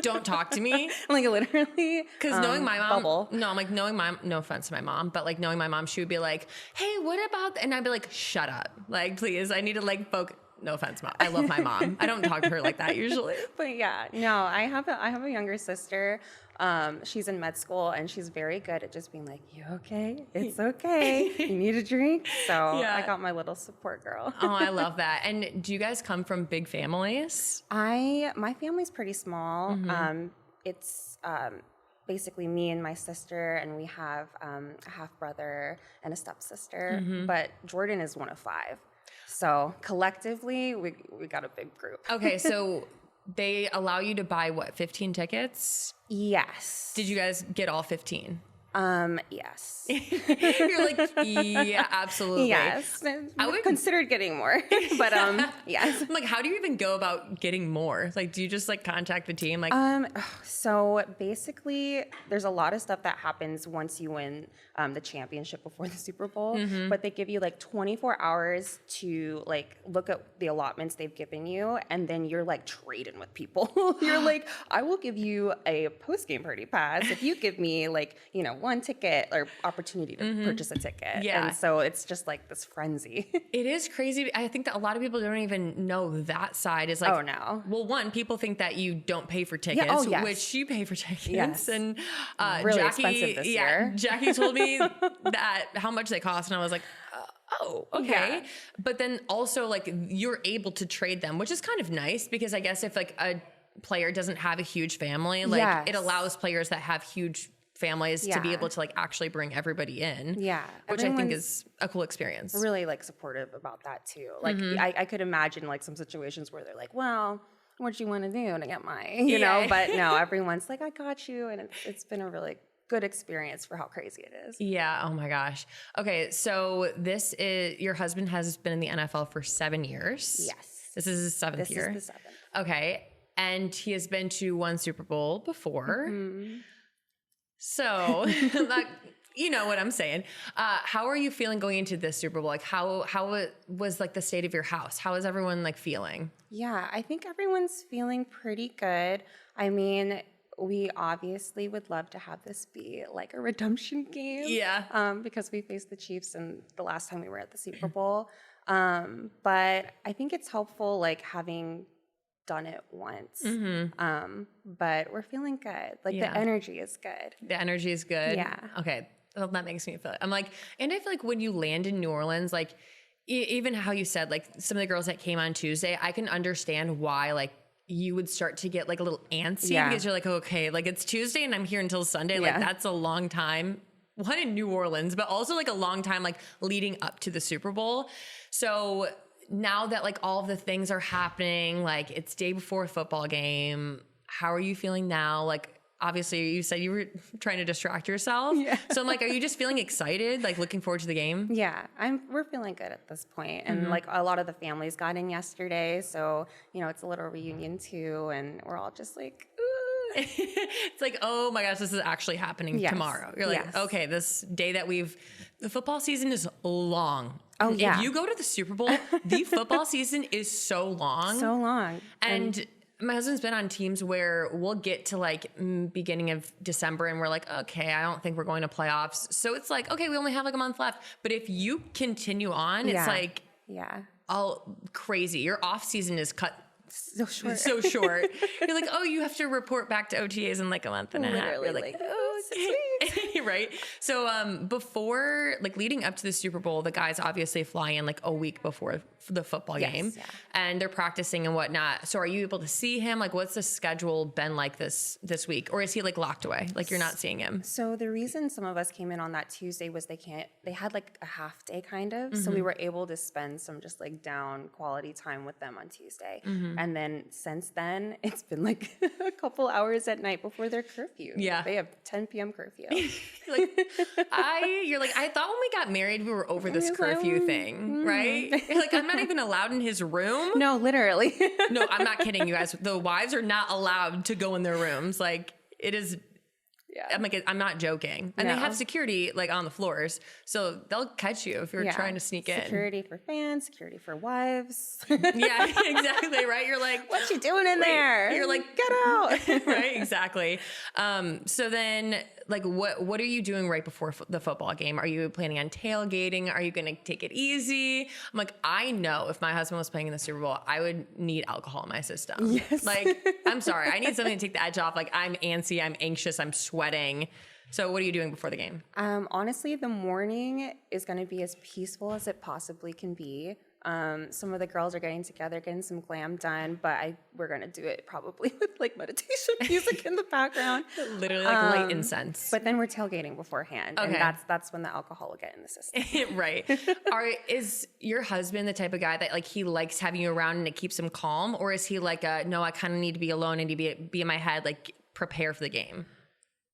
Speaker 1: Don't talk to me.
Speaker 3: Like literally.
Speaker 1: Because knowing my mom.
Speaker 3: Bubble.
Speaker 1: No, I'm like knowing my, no offense to my mom, but like knowing my mom, she would be like, hey, what about, and I'd be like, shut up. Like, please, I need to like focus. No offense, Mom. I love my mom. I don't talk to her like that usually.
Speaker 3: But yeah, no, I have a younger sister. She's in med school, and she's very good at just being like, you okay? It's okay. You need a drink? So yeah. I got my little support girl.
Speaker 1: Oh, I love that. And do you guys come from big families?
Speaker 3: My family's pretty small. It's basically me and my sister, and we have a half brother and a stepsister. But Jordan is one of 5. So collectively, we got a big group.
Speaker 1: Okay, so they allow you to buy, what, 15 tickets?
Speaker 3: Yes.
Speaker 1: Did you guys get all 15?
Speaker 3: Yes.
Speaker 1: You're like, yeah, absolutely.
Speaker 3: Yes. I would considered getting more, but yes.
Speaker 1: I'm like, how do you even go about getting more? Like, do you just like contact the team? Like,
Speaker 3: so basically, there's a lot of stuff that happens once you win the championship before the Super Bowl, but they give you like 24 hours to like look at the allotments they've given you, and then you're like trading with people. You're like, I will give you a post-game party pass if you give me like, you know, one ticket or opportunity to purchase a ticket. Yeah. And so it's just like this frenzy.
Speaker 1: It is crazy. I think that a lot of people don't even know that side is like, oh no. Well, one, people think that you don't pay for tickets, which you pay for tickets. Yes. And
Speaker 3: really expensive this year.
Speaker 1: Jackie told me that how much they cost. And I was like, oh, okay. Yeah. But then also like you're able to trade them, which is kind of nice because I guess if like a player doesn't have a huge family, like it allows players that have huge families to be able to like actually bring everybody in. Yeah. Which I think is a cool experience.
Speaker 3: Really like supportive about that too. Like I could imagine like some situations where they're like, well, what you want to do to get you know, but no, everyone's like, I got you. And it's been a really good experience for how crazy it is.
Speaker 1: Yeah. Oh my gosh. Okay. So your husband has been in the NFL for 7 years.
Speaker 3: Yes.
Speaker 1: This is his seventh year.
Speaker 3: This is the 7th.
Speaker 1: Okay. And he has been to 1 Super Bowl before. Mm-hmm. So you know what I'm saying. How are you feeling going into this Super Bowl? Like how was like the state of your house? How is everyone like feeling?
Speaker 3: Yeah, I think everyone's feeling pretty good. I mean, we obviously would love to have this be like a redemption game.
Speaker 1: Yeah.
Speaker 3: Because we faced the Chiefs and the last time we were at the Super Bowl. But I think it's helpful like having done it once. Mm-hmm. But we're feeling good. Like the energy is good.
Speaker 1: The energy is good.
Speaker 3: Yeah.
Speaker 1: Okay. Well, that makes me feel, I'm like, and I feel like when you land in New Orleans, like even how you said, like some of the girls that came on Tuesday, I can understand why like you would start to get like a little antsy because you're like, okay, like it's Tuesday and I'm here until Sunday. Like that's a long time. One in New Orleans, but also like a long time, like leading up to the Super Bowl. So now that like all of the things are happening, like it's day before a football game, how are you feeling now? Like, obviously you said you were trying to distract yourself. Yeah. So I'm like, are you just feeling excited? Like looking forward to the game?
Speaker 3: Yeah, we're feeling good at this point. And like a lot of the families got in yesterday. So, you know, it's a little reunion too. And we're all just like,
Speaker 1: it's like, oh my gosh, this is actually happening tomorrow. You're like, okay, this day that the football season is long.
Speaker 3: Oh yeah.
Speaker 1: If you go to the Super Bowl, the football season is so long.
Speaker 3: So long.
Speaker 1: And my husband's been on teams where we'll get to like beginning of December and we're like, okay, I don't think we're going to playoffs. So it's like, okay, we only have like a month left. But if you continue on, it's like, all crazy. Your off season is cut
Speaker 3: so short.
Speaker 1: So short. You're like, oh, you have to report back to OTAs in like a month and a half. You're like, oh, okay. Right. So before, like leading up to the Super Bowl, the guys obviously fly in like a week before the football game and they're practicing and whatnot. So are you able to see him? Like what's the schedule been like this week? Or is he like locked away? Like you're not seeing him?
Speaker 3: So the reason some of us came in on that Tuesday was they had like a half day kind of. So we were able to spend some just like down quality time with them on Tuesday. And then since then, it's been like a couple hours at night before their curfew.
Speaker 1: Yeah.
Speaker 3: They have 10 p.m. curfew.
Speaker 1: You're like, I thought when we got married, we were over this curfew thing, right? You're like, I'm not even allowed in his room.
Speaker 3: No, literally.
Speaker 1: No, I'm not kidding you guys. The wives are not allowed to go in their rooms. Like it is. Yeah. I'm like, I'm not joking. And they have security like on the floors. So they'll catch you if you're trying to sneak in.
Speaker 3: Security for fans, security for wives.
Speaker 1: Yeah, exactly. Right. You're like,
Speaker 3: what you doing in there?
Speaker 1: You're like,
Speaker 3: get out.
Speaker 1: Right. Exactly. So then like, what are you doing right before the football game? Are you planning on tailgating? Are you going to take it easy? I'm like, I know if my husband was playing in the Super Bowl, I would need alcohol in my system.
Speaker 3: Yes.
Speaker 1: Like, I'm sorry. I need something to take the edge off. Like I'm antsy. I'm anxious. I'm sweating. So what are you doing before the game?
Speaker 3: Honestly, the morning is going to be as peaceful as it possibly can be. Some of the girls are getting together, getting some glam done, but we're going to do it probably with like meditation music in the background.
Speaker 1: Literally like light incense.
Speaker 3: But then we're tailgating beforehand. Okay. And that's when the alcohol will get in the system.
Speaker 1: Right. Is your husband the type of guy that like he likes having you around and it keeps him calm? Or is he like no, I kind of need to be alone and to be in my head, like prepare for the game?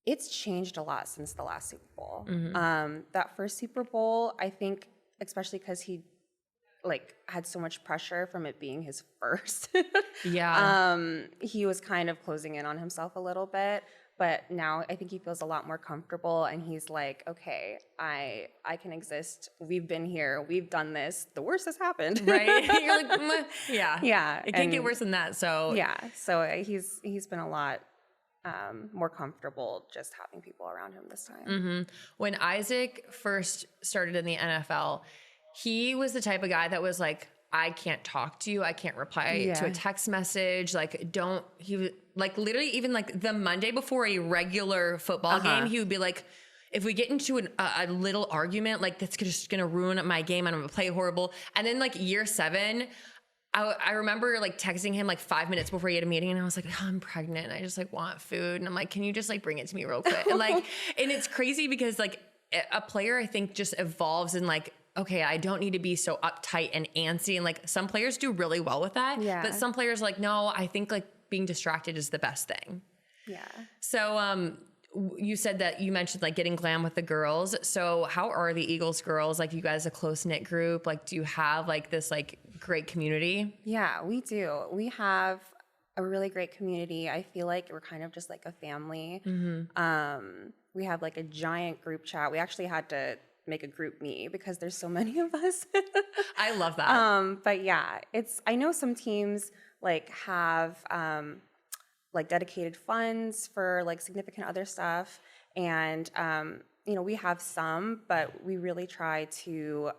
Speaker 3: It's changed a lot since the last Super Bowl. That first Super Bowl, I think, especially because he like had so much pressure from it being his first. He was kind of closing in on himself a little bit, but now I think he feels a lot more comfortable and he's like, okay, I can exist. We've been here. We've done this. The worst has happened.
Speaker 1: Right. You're like,
Speaker 3: yeah.
Speaker 1: It can't get worse than that. So
Speaker 3: So he's been a lot more comfortable just having people around him this time.
Speaker 1: When Isaac first started in the NFL, he was the type of guy that was like, I can't talk to you. I can't reply to a text message. Like, he was like literally even like the Monday before a regular football game, he would be like, if we get into a little argument, like that's just going to ruin my game. I'm going to play horrible. And then like year 7, I remember like texting him like 5 minutes before he had a meeting and I was like, oh, I'm pregnant. I just like want food. And I'm like, can you just like bring it to me real quick? And like, and it's crazy because like a player I think just evolves in like, okay, I don't need to be so uptight and antsy. And like some players do really well with that.
Speaker 3: Yeah.
Speaker 1: But some players like, no, I think like being distracted is the best thing.
Speaker 3: Yeah.
Speaker 1: So you said that you mentioned like getting glam with the girls. So how are the Eagles girls? Like you guys a close knit group? Like do you have like this like great community?
Speaker 3: Yeah, we do. We have a really great community. I feel like we're kind of just like a family. We have like a giant group chat. We actually had to make a group me because there's so many of us.
Speaker 1: I love that.
Speaker 3: But yeah, I know some teams like have like dedicated funds for like significant other stuff. And, you know, we have some, but we really try to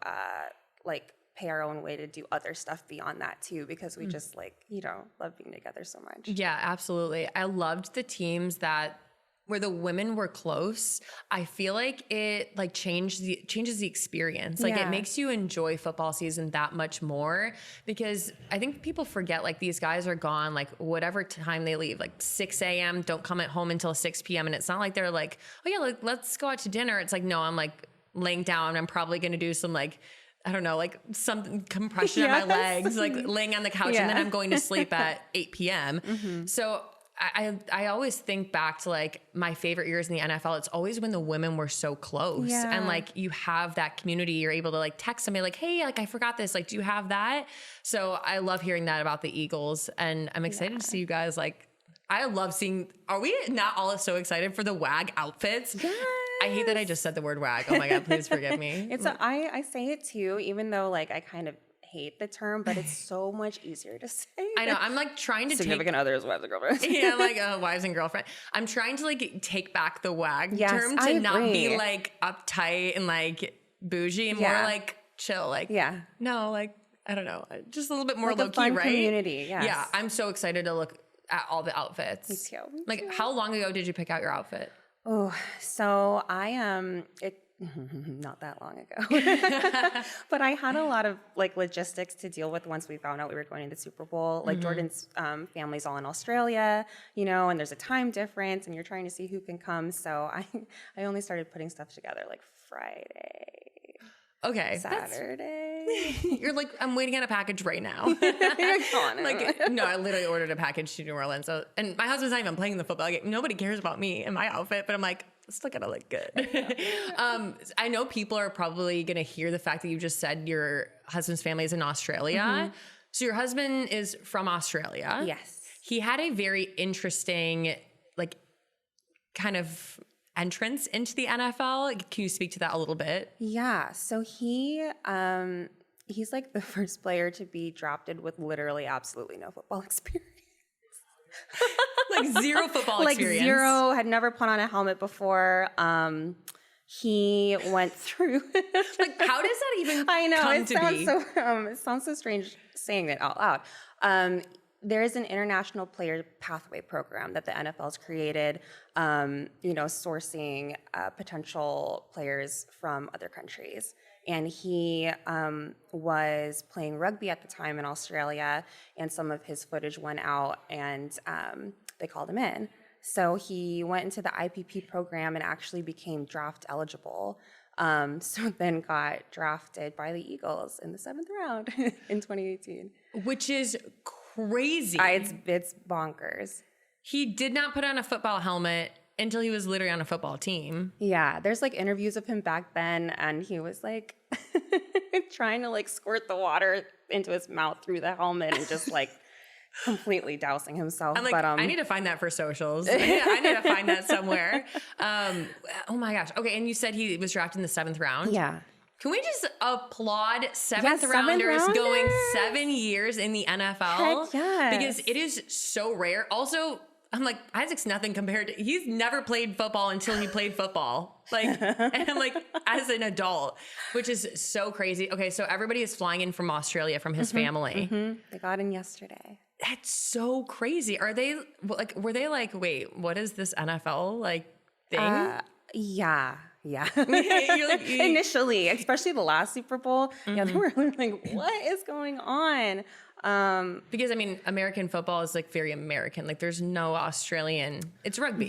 Speaker 3: like pay our own way to do other stuff beyond that too, because we just like, you know, love being together so much.
Speaker 1: Yeah, absolutely. I loved the teams that where the women were close. I feel like it like changes the experience. Like it makes you enjoy football season that much more, because I think people forget like these guys are gone like whatever time they leave, like 6 a.m. don't come at home until 6 p.m. And it's not like they're like, oh yeah, like, let's go out to dinner. It's like, no, I'm like laying down. I'm probably going to do some like, I don't know, like some compression on my legs, like laying on the couch, and then I'm going to sleep at 8 p.m. So I always think back to like my favorite years in the NFL. It's always when the women were so close and like you have that community. You're able to like text somebody like, hey, like I forgot this. Like, do you have that? So I love hearing that about the Eagles, and I'm excited to see you guys. Like, I love seeing. Are we not all so excited for the WAG outfits?
Speaker 3: Yes.
Speaker 1: I hate that I just said the word WAG. Oh my God, please forgive me.
Speaker 3: I say it too, even though like I kind of hate the term, but it's so much easier to say.
Speaker 1: I know. I'm like trying to
Speaker 3: significant others, wives and girlfriends.
Speaker 1: Yeah, I'm like wives and girlfriend. I'm trying to like take back the WAG term to not be like uptight and like bougie and more like chill. Like no, like I don't know, just a little bit more
Speaker 3: like
Speaker 1: low
Speaker 3: a fun
Speaker 1: key, right?
Speaker 3: Community. Yes.
Speaker 1: Yeah, I'm so excited to look at all the outfits.
Speaker 3: Me too.
Speaker 1: Like, how long ago did you pick out your outfit?
Speaker 3: Oh, so I not that long ago, but I had a lot of like logistics to deal with once we found out we were going to the Super Bowl. Like Jordan's family's all in Australia, you know, and there's a time difference, and you're trying to see who can come. So I only started putting stuff together like Friday.
Speaker 1: Okay.
Speaker 3: Saturday.
Speaker 1: You're like, I'm waiting on a package right now. Like, no, I literally ordered a package to New Orleans. So, and my husband's not even playing the football. Like, nobody cares about me and my outfit, but I'm like, still gotta look good. I know people are probably gonna hear the fact that you just said your husband's family is in Australia. So your husband is from Australia.
Speaker 3: Yes.
Speaker 1: He had a very interesting, like, kind of entrance into the NFL. Can you speak to that a little bit?
Speaker 3: Yeah. So he's like the first player to be drafted with literally absolutely no football experience.
Speaker 1: Like zero football experience.
Speaker 3: Like zero, had never put on a helmet before. He went through.
Speaker 1: Like, how does that even
Speaker 3: I know,
Speaker 1: come
Speaker 3: it
Speaker 1: to
Speaker 3: sounds
Speaker 1: be?
Speaker 3: So, it sounds so strange saying it out loud. There is an international player pathway program that the NFL's created, you know, sourcing potential players from other countries. And he was playing rugby at the time in Australia, and some of his footage went out, and they called him in. So he went into the IPP program and actually became draft eligible. So then got drafted by the Eagles in the 7th round in 2018.
Speaker 1: Which is crazy.
Speaker 3: It's bonkers.
Speaker 1: He did not put on a football helmet until he was literally on a football team.
Speaker 3: Yeah, there's like interviews of him back then, and he was like trying to like squirt the water into his mouth through the helmet and just like completely dousing himself.
Speaker 1: I'm like,
Speaker 3: but
Speaker 1: I need to find that for socials. I need to find that somewhere. Oh my gosh. Okay, and you said he was drafted in the 7th round?
Speaker 3: Yeah.
Speaker 1: Can we just applaud seventh rounders going 7 years in the NFL?
Speaker 3: Heck yes.
Speaker 1: Because it is so rare. Also, I'm like, Isaac's nothing compared to, he's never played football until he played football. Like, and I'm like, as an adult, which is so crazy. Okay, so everybody is flying in from Australia from his family.
Speaker 3: They got in yesterday.
Speaker 1: That's so crazy. Are they like, were they like, wait, what is this NFL like thing?
Speaker 3: Yeah.
Speaker 1: Like,
Speaker 3: Initially, especially the last Super Bowl, yeah, they were like, what is going on?
Speaker 1: Because I mean, American football is like very American. Like there's no Australian. It's rugby.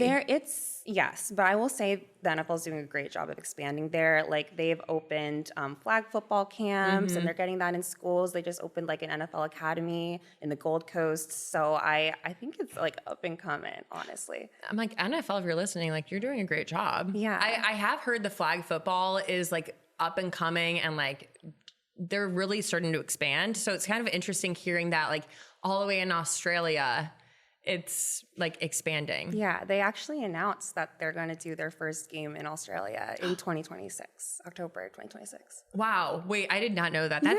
Speaker 3: Yes, but I will say the NFL is doing a great job of expanding there. Like they've opened flag football camps, and they're getting that in schools. They just opened like an NFL academy in the Gold Coast. So I think it's like up and coming, honestly.
Speaker 1: I'm like, NFL, if you're listening, like you're doing a great job.
Speaker 3: Yeah.
Speaker 1: I have heard the flag football is like up and coming, and like they're really starting to expand. So it's kind of interesting hearing that like all the way in Australia, it's like expanding.
Speaker 3: Yeah, they actually announced that they're going to do their first game in Australia in 2026, October 2026.
Speaker 1: Wow. Wait, I did not know that. I'm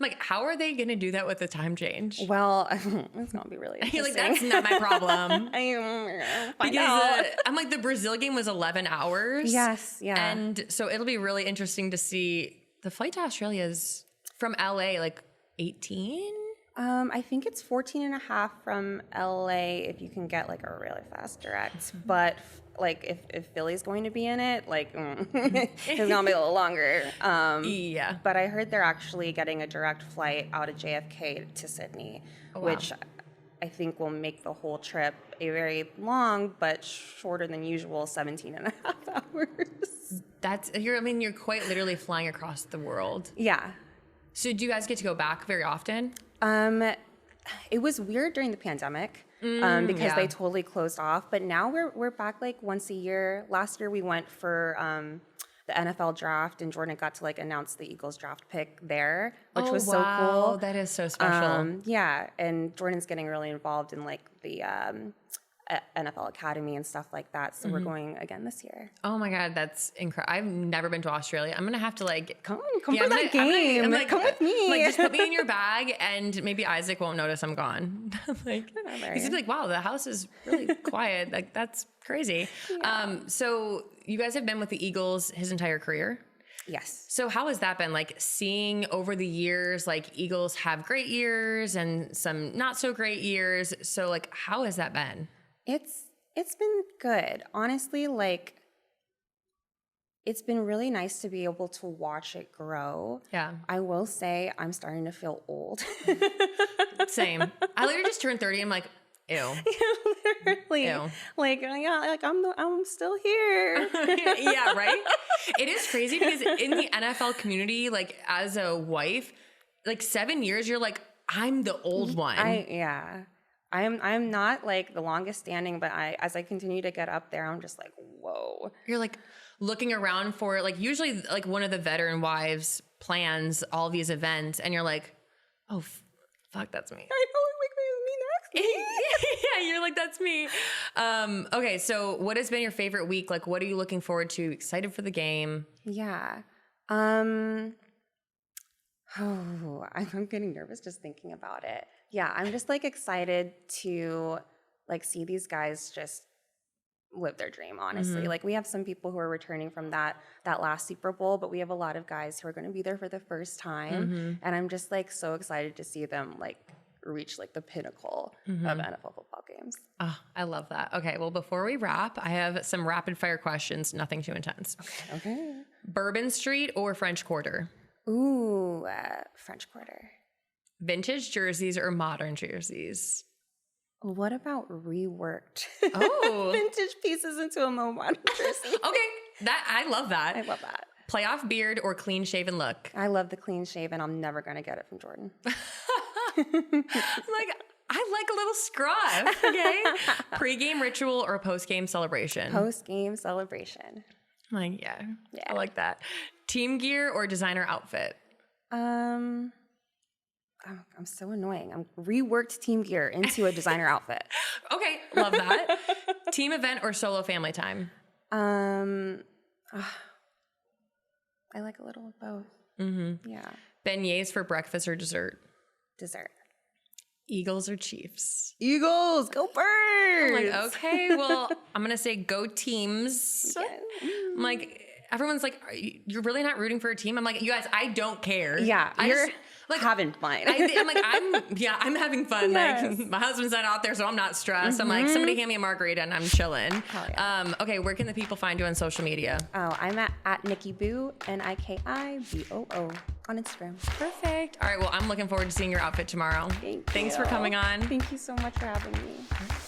Speaker 1: like, how are they going to do that with the time change?
Speaker 3: Well, it's going to be really interesting.
Speaker 1: You're like, that's not my problem.
Speaker 3: Because
Speaker 1: I'm like, the Brazil game was 11 hours.
Speaker 3: Yes, yeah.
Speaker 1: And so it'll be really interesting to see. The flight to Australia is from LA, like 18?
Speaker 3: I think it's 14 and a half from LA if you can get like a really fast direct. But like if Philly's going to be in it, like it's gonna be a little longer.
Speaker 1: Yeah.
Speaker 3: But I heard they're actually getting a direct flight out of JFK to Sydney, which I think will make the whole trip a very long but shorter than usual 17 and a half hours.
Speaker 1: You're quite literally flying across the world.
Speaker 3: Yeah.
Speaker 1: So do you guys get to go back very often?
Speaker 3: It was weird during the pandemic because they totally closed off. But now we're back like once a year. Last year we went for the NFL draft, and Jordan got to like announce the Eagles draft pick there, which was so cool.
Speaker 1: That is so special.
Speaker 3: Yeah, and Jordan's getting really involved in like the NFL Academy and stuff like that. So we're going again this year.
Speaker 1: Oh my God, that's incredible. I've never been to Australia. I'm going to have to like...
Speaker 3: Come for that game. Come with me.
Speaker 1: Like, just put me in your bag, and maybe Isaac won't notice I'm gone. Like, he's going to be like, wow, the house is really quiet. Like, that's crazy. Yeah. So you guys have been with the Eagles his entire career?
Speaker 3: Yes.
Speaker 1: So how has that been, like seeing over the years, like Eagles have great years and some not so great years. So like, how has that been?
Speaker 3: It's been good. Honestly, like it's been really nice to be able to watch it grow.
Speaker 1: Yeah.
Speaker 3: I will say I'm starting to feel old.
Speaker 1: Same. I literally just turned 30. I'm like, ew.
Speaker 3: Literally.
Speaker 1: Ew.
Speaker 3: Like, yeah, like I'm still here.
Speaker 1: Yeah, right? It is crazy because in the NFL community, like as a wife, like 7 years, you're like, I'm the old one.
Speaker 3: I'm not like the longest standing, but as I continue to get up there, I'm just like, whoa.
Speaker 1: You're like looking around for like usually like one of the veteran wives plans all these events, and you're like, oh fuck, that's me.
Speaker 3: I know, me next.
Speaker 1: Yeah, you're like, that's me. Okay, so what has been your favorite week? Like, what are you looking forward to? Excited for the game?
Speaker 3: Yeah. I'm getting nervous just thinking about it. Yeah, I'm just like excited to like see these guys just live their dream, honestly.
Speaker 1: Mm-hmm.
Speaker 3: Like we have some people who are returning from that last Super Bowl, but we have a lot of guys who are going to be there for the first time.
Speaker 1: Mm-hmm.
Speaker 3: And I'm just like so excited to see them like reach like the pinnacle of NFL football games.
Speaker 1: Oh, I love that. Okay, well, before we wrap, I have some rapid fire questions, nothing too intense.
Speaker 3: Okay.
Speaker 1: Bourbon Street or French Quarter?
Speaker 3: Ooh, French Quarter.
Speaker 1: Vintage jerseys or modern jerseys?
Speaker 3: What about reworked
Speaker 1: vintage
Speaker 3: pieces into a modern jersey?
Speaker 1: Okay, I love that.
Speaker 3: I love that.
Speaker 1: Playoff beard or clean shaven look?
Speaker 3: I love the clean shaven. I'm never going to get it from Jordan.
Speaker 1: I'm like, I like a little scruff, okay? Pre-game ritual or post-game celebration?
Speaker 3: Post-game celebration.
Speaker 1: I'm like, yeah, I like that. Team gear or designer outfit?
Speaker 3: I'm so annoying. I'm reworked team gear into a designer outfit.
Speaker 1: Okay, love that. Team event or solo family time?
Speaker 3: I like a little of both.
Speaker 1: Mm-hmm.
Speaker 3: Yeah.
Speaker 1: Beignets for breakfast or dessert?
Speaker 3: Dessert.
Speaker 1: Eagles or Chiefs?
Speaker 3: Eagles, go Birds!
Speaker 1: I'm like, okay, well, I'm going to say go teams. I'm like, everyone's like, you're really not rooting for a team? I'm like, you guys, I don't care.
Speaker 3: Yeah,
Speaker 1: you're
Speaker 3: like having fun.
Speaker 1: I'm having fun.
Speaker 3: Yes.
Speaker 1: Like, my husband's not out there, so I'm not stressed. I'm like, somebody hand me a margarita and I'm chilling.
Speaker 3: Hell yeah.
Speaker 1: Okay, where can the people find you on social media?
Speaker 3: Oh, I'm at Nikki Boo, NIKIBOO. on Instagram.
Speaker 1: Perfect. All right. Well, I'm looking forward to seeing your outfit tomorrow. Thanks for coming on.
Speaker 3: Thank you so much for having me.